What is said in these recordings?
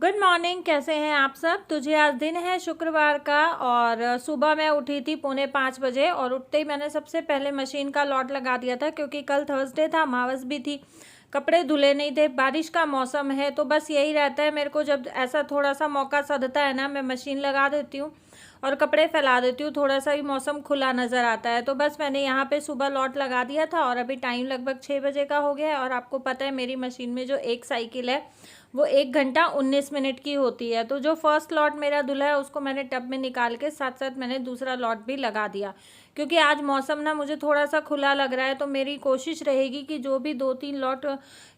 Good morning. कैसे हैं आप सब। तुझे आज दिन है शुक्रवार का और सुबह मैं उठी थी 4:45 बजे और उठते ही मैंने सबसे पहले मशीन का लॉट लगा दिया था क्योंकि कल थर्सडे था, अमावस भी थी, कपड़े धुले नहीं थे, बारिश का मौसम है। तो बस यही रहता है मेरे को, जब ऐसा थोड़ा सा मौका सधता है ना, मैं मशीन लगा देती हूँ और कपड़े फैला देती हूँ, थोड़ा सा भी मौसम खुला नज़र आता है। तो बस मैंने यहाँ पे सुबह लॉट लगा दिया था और अभी टाइम लगभग 6 बजे का हो गया है। और आपको पता है मेरी मशीन में जो एक साइकिल है वो 1 घंटा 19 मिनट की होती है। तो जो फर्स्ट लॉट मेरा धुला है उसको मैंने टब में निकाल के साथ साथ मैंने दूसरा लॉट भी लगा दिया, क्योंकि आज मौसम ना मुझे थोड़ा सा खुला लग रहा है। तो मेरी कोशिश रहेगी कि जो भी 2-3 लॉट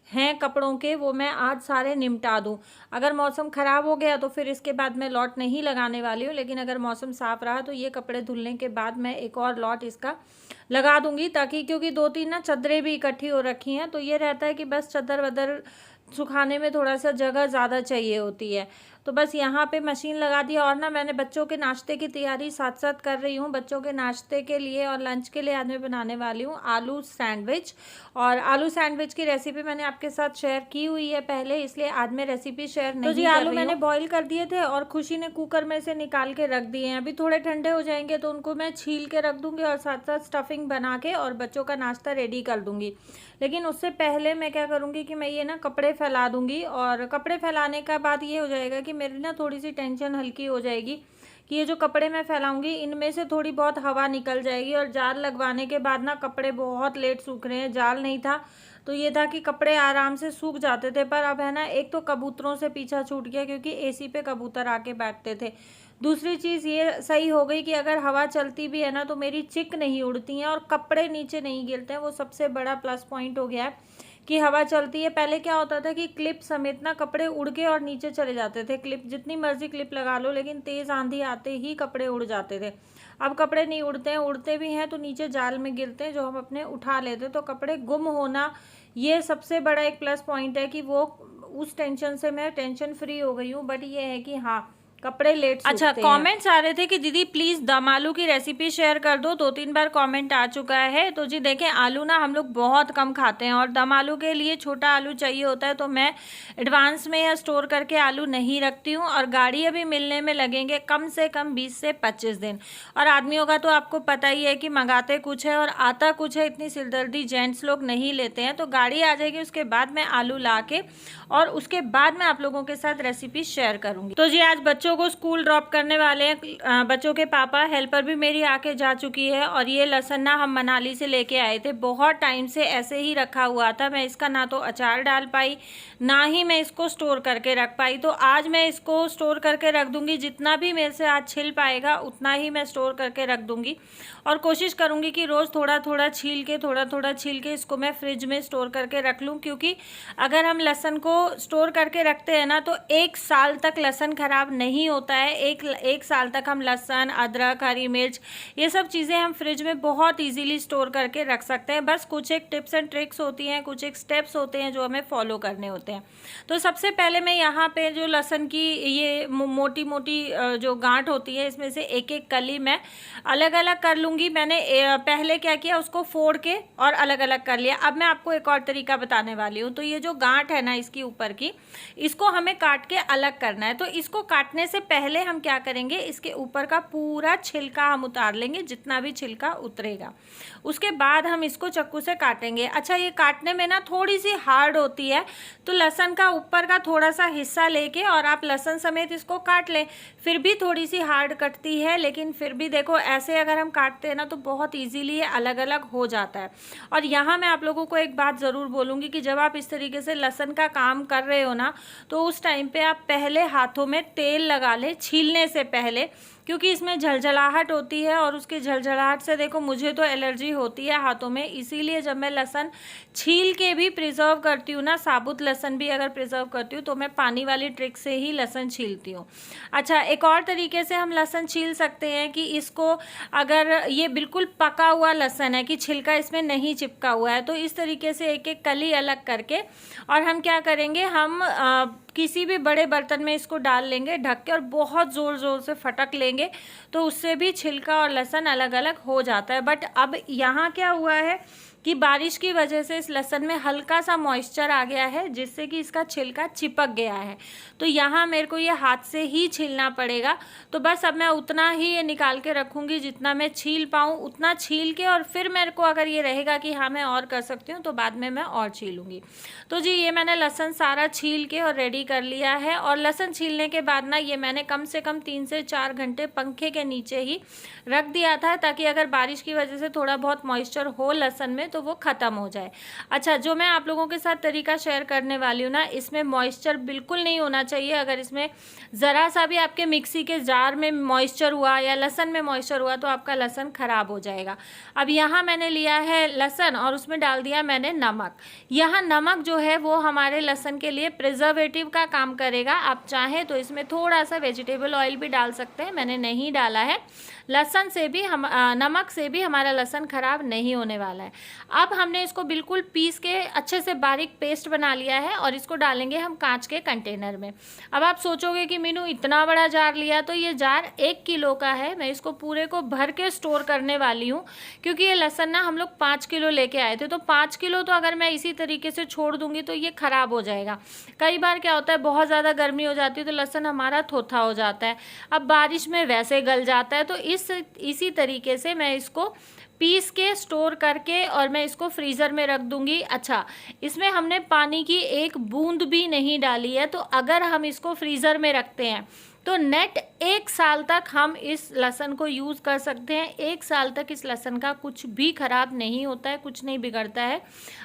हैं कपड़ों के वो मैं आज सारे निपटा दूं। अगर मौसम ख़राब हो गया तो फिर इसके बाद मैं लॉट नहीं लगाने वाली हूँ, लेकिन अगर मौसम साफ़ रहा तो ये कपड़े धुलने के बाद मैं एक और लॉट इसका लगा दूंगी, ताकि क्योंकि 2-3 ना चादरें भी इकट्ठी हो रखी हैं। तो ये रहता है कि बस चादर वदर सुखाने में थोड़ा सा जगह ज़्यादा चाहिए होती है। तो बस यहाँ पे मशीन लगा दिया और ना मैंने बच्चों के नाश्ते की तैयारी साथ साथ कर रही हूँ। बच्चों के नाश्ते के लिए और लंच के लिए आज मैं बनाने वाली हूँ आलू सैंडविच। और आलू सैंडविच की रेसिपी मैंने आपके साथ शेयर की हुई है पहले, इसलिए आज मैं रेसिपी शेयर नहीं कर रही हूँ। तो जी आलू मैंने बॉईल कर दिए थे और खुशी ने कुकर में से निकाल के रख दिए हैं। अभी थोड़े ठंडे हो जाएंगे तो उनको मैं छील के रख दूँगी और साथ साथ स्टफिंग बना के और बच्चों का नाश्ता रेडी कर दूँगी। लेकिन उससे पहले मैं क्या करूँगी कि मैं ये ना कपड़े फैला दूँगी और कपड़े फैलाने का बाद ये हो जाएगा कि मेरी ना थोड़ी सी टेंशन हल्की हो जाएगी कि ये जो कपड़े मैं फैलाऊंगी इनमें से थोड़ी बहुत हवा निकल जाएगी। और जाल लगवाने के बाद ना कपड़े बहुत लेट सूख रहे हैं। जाल नहीं था तो ये था कि कपड़े आराम से सूख जाते थे, पर अब है ना, एक तो कबूतरों से पीछा छूट गया क्योंकि एसी पे कबूतर आके बैठते थे। दूसरी चीज़ ये सही हो गई कि अगर हवा चलती भी है ना तो मेरी चिक नहीं उड़ती हैं और कपड़े नीचे नहीं गिरते हैं। वो सबसे बड़ा प्लस पॉइंट हो गया है कि हवा चलती है। पहले क्या होता था कि क्लिप समेत ना कपड़े उड़ के और नीचे चले जाते थे। क्लिप जितनी मर्जी क्लिप लगा लो, लेकिन तेज़ आंधी आते ही कपड़े उड़ जाते थे। अब कपड़े नहीं उड़ते हैं, उड़ते भी हैं तो नीचे जाल में गिरते हैं जो हम अपने उठा लेते। तो कपड़े गुम होना ये सबसे बड़ा एक प्लस पॉइंट है कि वो उस टेंशन से मैं टेंशन फ्री हो गई हूँ। बट ये है कि हाँ, कपड़े लेट सूखते हैं। अच्छा, कमेंट्स आ रहे थे कि दीदी प्लीज़ दम आलू की रेसिपी शेयर कर दो। 2-3 बार कमेंट आ चुका है। तो जी देखें, आलू ना हम लोग बहुत कम खाते हैं और दम आलू के लिए छोटा आलू चाहिए होता है। तो मैं एडवांस में या स्टोर करके आलू नहीं रखती हूँ और गाड़ी अभी मिलने में लगेंगे कम से कम 20 से 25 दिन। और आदमियों का तो आपको पता ही है कि मंगाते कुछ है और आता कुछ है। इतनी सिरदर्दी जेंट्स लोग नहीं लेते हैं। तो गाड़ी आ जाएगी, उसके बाद मैं आलू ला के और उसके बाद मैं आप लोगों के साथ रेसिपी शेयर करूँगी। तो जी आज बच्चों को स्कूल ड्रॉप करने वाले हैं बच्चों के पापा। हेल्पर भी मेरी आके जा चुकी है। और ये लहसुन ना हम मनाली से लेके आए थे, बहुत टाइम से ऐसे ही रखा हुआ था। मैं इसका ना तो अचार डाल पाई, ना ही मैं इसको स्टोर करके रख पाई। तो आज मैं इसको स्टोर करके रख दूंगी। जितना भी मेरे से आज छिल पाएगा उतना ही मैं स्टोर करके रख दूंगी और कोशिश करूंगी कि रोज़ थोड़ा थोड़ा छील के इसको मैं फ्रिज में स्टोर करके रख लूँ। क्योंकि अगर हम लहसुन को स्टोर करके रखते हैं ना तो 1 साल तक लहसुन ख़राब नहीं होता है। एक साल तक हम लहसुन, अदरक, हरी मिर्च, ये सब चीज़ें हम फ्रिज में बहुत इजीली स्टोर करके रख सकते हैं। बस कुछ एक टिप्स एंड ट्रिक्स होती हैं, कुछ एक स्टेप्स होते हैं जो हमें फॉलो करने होते हैं। तो सबसे पहले मैं यहाँ पे जो लहसुन की ये मोटी मोटी जो गांठ होती है, इसमें से एक एक कली मैं अलग अलग कर लूँगी। मैंने पहले क्या किया, उसको फोड़ के और अलग अलग कर लिया। अब मैं आपको एक और तरीका बताने वाली हूँ। तो ये जो गांठ है ना इसकी ऊपर की, इसको हमें काट के अलग करना है। तो इसको काटने से पहले हम क्या करेंगे, इसके ऊपर का पूरा छिलका हम उतार लेंगे, जितना भी छिलका उतरेगा। उसके बाद हम इसको चाकू से काटेंगे। अच्छा, ये काटने में ना थोड़ी सी हार्ड होती है, तो लहसुन का ऊपर का थोड़ा सा हिस्सा लेके और आप लहसुन समेत इसको काट लें। फिर भी थोड़ी सी हार्ड कटती है, लेकिन फिर भी देखो ऐसे अगर हम काटते हैं ना तो बहुत ईजीली अलग अलग हो जाता है। और यहाँ मैं आप लोगों को एक बात ज़रूर बोलूँगी कि जब आप इस तरीके से लहसुन का काम कर रहे हो ना, तो उस टाइम पे आप पहले हाथों में तेल लगा लें छीलने से पहले, क्योंकि इसमें झलझलाहट होती है और उसकी झलझलाहट से देखो मुझे तो एलर्जी होती है हाथों में। इसीलिए जब मैं लहसुन छील के भी प्रिजर्व करती हूँ ना, साबुत लहसुन भी अगर प्रिजर्व करती हूँ तो मैं पानी वाली ट्रिक से ही लहसुन छीलती हूँ। अच्छा, एक और तरीके से हम लहसुन छील सकते हैं कि इसको, अगर ये बिल्कुल पका हुआ लहसुन है कि छिलका इसमें नहीं चिपका हुआ है, तो इस तरीके से एक एक कली अलग करके और हम क्या करेंगे, हम किसी भी बड़े बर्तन में इसको डाल लेंगे ढक के और बहुत ज़ोर ज़ोर से फटक लेंगे, तो उससे भी छिलका और लहसुन अलग अलग हो जाता है। बट अब यहाँ क्या हुआ है कि बारिश की वजह से इस लहसुन में हल्का सा मॉइस्चर आ गया है, जिससे कि इसका छिलका चिपक गया है। तो यहाँ मेरे को ये हाथ से ही छीलना पड़ेगा। तो बस अब मैं उतना ही ये निकाल के रखूँगी जितना मैं छील पाऊँ, उतना छील के, और फिर मेरे को अगर ये रहेगा कि हाँ मैं और कर सकती हूँ तो बाद में मैं और छीलूँगी। तो जी ये मैंने लहसुन सारा छील के और रेडी कर लिया है। और लहसुन छीलने के बाद ना ये मैंने कम से कम 3 से 4 घंटे पंखे के नीचे ही रख दिया था, ताकि अगर बारिश की वजह से थोड़ा बहुत मॉइस्चर हो लहसुन में तो वो ख़त्म हो जाए। अच्छा, जो मैं आप लोगों के साथ तरीका शेयर करने वाली हूँ ना, इसमें मॉइस्चर बिल्कुल नहीं होना चाहिए। अगर इसमें ज़रा सा भी आपके मिक्सी के जार में मॉइस्चर हुआ या लहसुन में मॉइस्चर हुआ तो आपका लहसुन ख़राब हो जाएगा। अब यहाँ मैंने लिया है लहसुन और उसमें डाल दिया मैंने नमक। यहाँ नमक जो है वो हमारे लहसुन के लिए प्रिजर्वेटिव का काम करेगा। आप चाहें तो इसमें थोड़ा सा वेजिटेबल ऑयल भी डाल सकते हैं, मैंने नहीं डाला है। लहसुन से भी नमक से भी हमारा लहसुन ख़राब नहीं होने वाला है। अब हमने इसको बिल्कुल पीस के अच्छे से बारीक पेस्ट बना लिया है और इसको डालेंगे हम कांच के कंटेनर में। अब आप सोचोगे कि मीनू इतना बड़ा जार लिया, तो ये जार 1 किलो का है। मैं इसको पूरे को भर के स्टोर करने वाली हूँ, क्योंकि ये लहसुन ना हम लोग 5 किलो लेके आए थे। तो 5 किलो तो अगर मैं इसी तरीके से छोड़ दूँगी तो ये ख़राब हो जाएगा। कई बार क्या होता है, बहुत ज़्यादा गर्मी हो जाती है तो लहसुन हमारा थोथा हो जाता है। अब बारिश में वैसे गल जाता है। तो इसी तरीके से मैं इसको पीस के स्टोर करके और मैं इसको फ्रीज़र में रख दूंगी। अच्छा, इसमें हमने पानी की एक बूंद भी नहीं डाली है। तो अगर हम इसको फ्रीज़र में रखते हैं तो नेट 1 साल तक हम इस लहसुन को यूज़ कर सकते हैं। 1 साल तक इस लहसुन का कुछ भी ख़राब नहीं होता है, कुछ नहीं बिगड़ता है।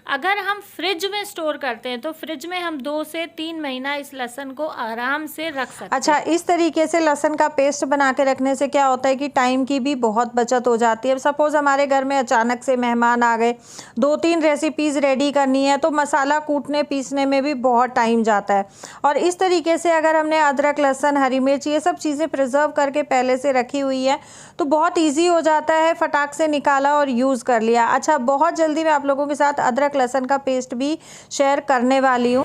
अगर हम फ्रिज में स्टोर करते हैं तो फ्रिज में हम 2 से 3 महीना इस लहसुन को आराम से रख सकते हैं। अच्छा, इस तरीके से लहसुन का पेस्ट बना के रखने से क्या होता है कि टाइम की भी बहुत बचत हो जाती है। अब सपोज़ हमारे घर में अचानक से मेहमान आ गए, 2-3 रेसिपीज़ रेडी करनी है, तो मसाला कूटने पीसने में भी बहुत टाइम जाता है। और इस तरीके से अगर हमने अदरक, लहसुन, हरी मिर्च ये सब चीज़ें प्रिजर्व करके पहले से रखी हुई है तो बहुत ईजी हो जाता है, फटाक से निकाला और यूज़ कर लिया। अच्छा, बहुत जल्दी मैं आप लोगों के साथ अदरक लहसुन का पेस्ट भी शेयर करने वाली हूँ।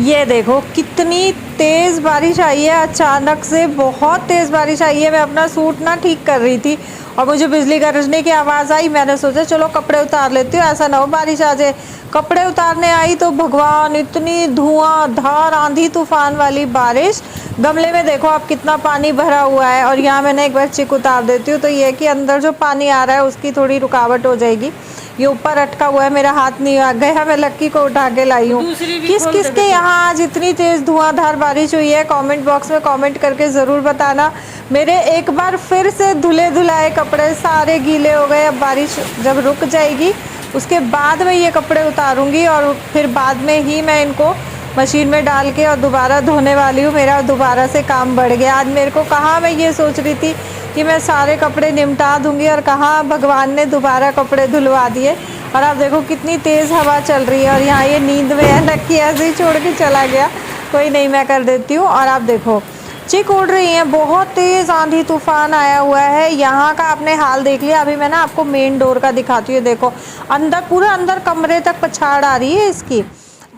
ये देखो कितनी तेज़ बारिश आई है, अचानक से बहुत तेज़ बारिश आई है। मैं अपना सूट ना ठीक कर रही थी और मुझे बिजली गरजने की आवाज़ आई। मैंने सोचा चलो कपड़े उतार लेती हूँ, ऐसा ना हो बारिश आ जाए। कपड़े उतारने आई तो भगवान, इतनी धुआंधार आंधी तूफान वाली बारिश। गमले में देखो आप कितना पानी भरा हुआ है। और यहाँ मैंने एक बार चिक उतार देती हूँ तो ये कि अंदर जो पानी आ रहा है उसकी थोड़ी रुकावट हो जाएगी। ये ऊपर अटका हुआ है, मेरा हाथ नहीं आ गया, मैं लक्की को उठा के लाई हूँ। किस किस के यहाँ आज इतनी तेज़ धुआंधार बारिश हुई है, कमेंट बॉक्स में कमेंट करके ज़रूर बताना। मेरे एक बार फिर से धुले धुलाए कपड़े सारे गीले हो गए। अब बारिश जब रुक जाएगी उसके बाद मैं ये कपड़े उतारूँगी और फिर बाद में ही मैं इनको मशीन में डाल के और दोबारा धोने वाली हूँ। मेरा दोबारा से काम बढ़ गया। आज मेरे को कहाँ, मैं ये सोच रही थी कि मैं सारे कपड़े निपटा दूंगी और कहाँ भगवान ने दोबारा कपड़े धुलवा दिए। और आप देखो कितनी तेज़ हवा चल रही है और यहाँ ये नींद में है, लक्की ऐसे ही छोड़ के चला गया। कोई नहीं, मैं कर देती हूँ। और आप देखो चिक उड़ रही हैं, बहुत तेज़ आंधी तूफान आया हुआ है। यहाँ का आपने हाल देख लिया। अभी मैं ना आपको मेन डोर का दिखाती हूँ। देखो अंदर, पूरा अंदर कमरे तक पछाड़ आ रही है इसकी।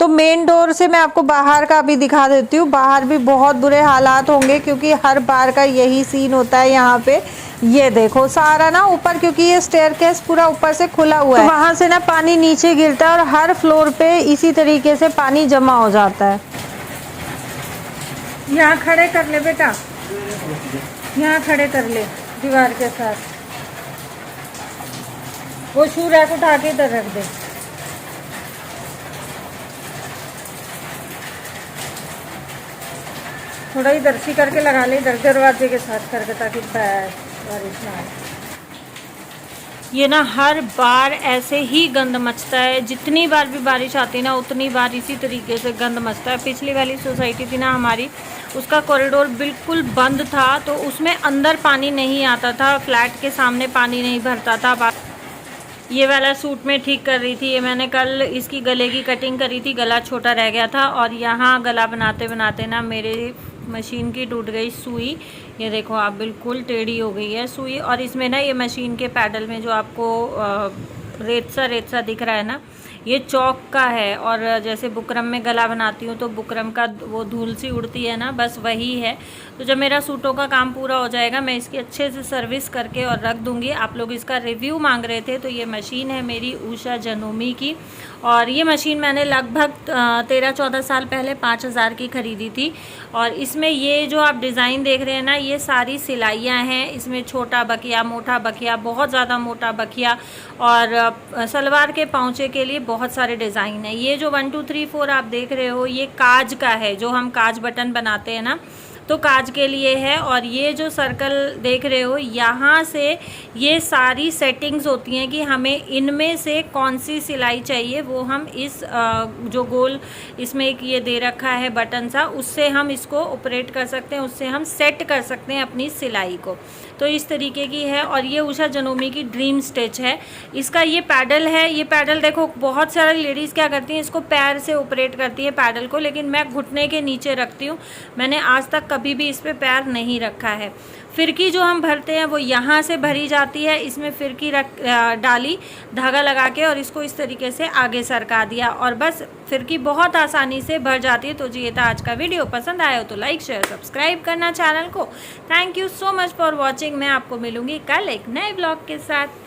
तो मेन डोर से मैं आपको बाहर का भी दिखा देती हूँ। बाहर भी बहुत बुरे हालात होंगे क्योंकि हर बार का यही सीन होता है यहाँ पे। ये देखो सारा ना ऊपर, क्योंकि ये स्टेयरकेस पूरा ऊपर से खुला हुआ है, तो वहाँ से ना पानी नीचे गिरता है और हर फ्लोर पे इसी तरीके से पानी जमा हो जाता है। यहाँ खड़े कर ले बेटा, यहाँ खड़े कर ले दीवार के साथ। वो शू रैक उठा के इधर रख दे। थोड़ा इधर सी करके लगा ले, इधर दरवाजे के साथ करके, ताकि बारिश ना आए। ये ना हर बार ऐसे ही गंद मचता है। जितनी बार भी बारिश आती है ना उतनी बार इसी तरीके से गंद मचता है। पिछली वाली सोसाइटी थी ना हमारी, उसका कॉरिडोर बिल्कुल बंद था तो उसमें अंदर पानी नहीं आता था, फ्लैट के सामने पानी नहीं भरता था। ये वाला सूट में ठीक कर रही थी। ये मैंने कल इसकी गले की कटिंग करी थी, गला छोटा रह गया था और यहाँ गला बनाते बनाते ना मेरे मशीन की टूट गई सुई। ये देखो आप, बिल्कुल टेढ़ी हो गई है सुई। और इसमें ना ये मशीन के पैडल में जो आपको रेत सा दिख रहा है ना, ये चौक का है, और जैसे बुकरम में गला बनाती हूँ तो बुकरम का वो धूल सी उड़ती है ना, बस वही है। तो जब मेरा सूटों का काम पूरा हो जाएगा मैं इसकी अच्छे से सर्विस करके और रख दूँगी। आप लोग इसका रिव्यू मांग रहे थे, तो ये मशीन है मेरी उषा जनोमी की, और ये मशीन मैंने लगभग 13-14 साल पहले 5,000 की ख़रीदी थी। और इसमें ये जो आप डिज़ाइन देख रहे हैं ना, ये सारी सिलाइयाँ हैं। इसमें छोटा बकिया, मोटा बकिया, बहुत ज़्यादा मोटा बकिया, और सलवार के पाँचे के लिए बहुत सारे डिज़ाइन हैं। ये जो 1 2 3 4 आप देख रहे हो, ये काज का है, जो हम काज बटन बनाते हैं ना, तो काज के लिए है। और ये जो सर्कल देख रहे हो, यहाँ से ये सारी सेटिंग्स होती हैं कि हमें इनमें से कौन सी सिलाई चाहिए, वो हम इस जो गोल इसमें एक ये दे रखा है बटन सा, उससे हम इसको ऑपरेट कर सकते हैं, उससे हम सेट कर सकते हैं अपनी सिलाई को। तो इस तरीके की है। और ये उषा जनोमी की ड्रीम स्टिच है। इसका ये पैडल है, ये पैडल देखो बहुत सारी लेडीज़ क्या करती हैं, इसको पैर से ऑपरेट करती है पैडल को, लेकिन मैं घुटने के नीचे रखती हूँ। मैंने आज तक कभी भी इस पर पैर नहीं रखा है। फिरकी जो हम भरते हैं वो यहाँ से भरी जाती है। इसमें फिरकी डाली धागा लगा के, और इसको इस तरीके से आगे सरका दिया, और बस फिरकी बहुत आसानी से भर जाती है। तो जी ये था आज का वीडियो। पसंद आया हो तो लाइक शेयर सब्सक्राइब करना चैनल को। Thank you so much for watching. मैं आपको मिलूँगी कल एक नए ब्लॉग के साथ।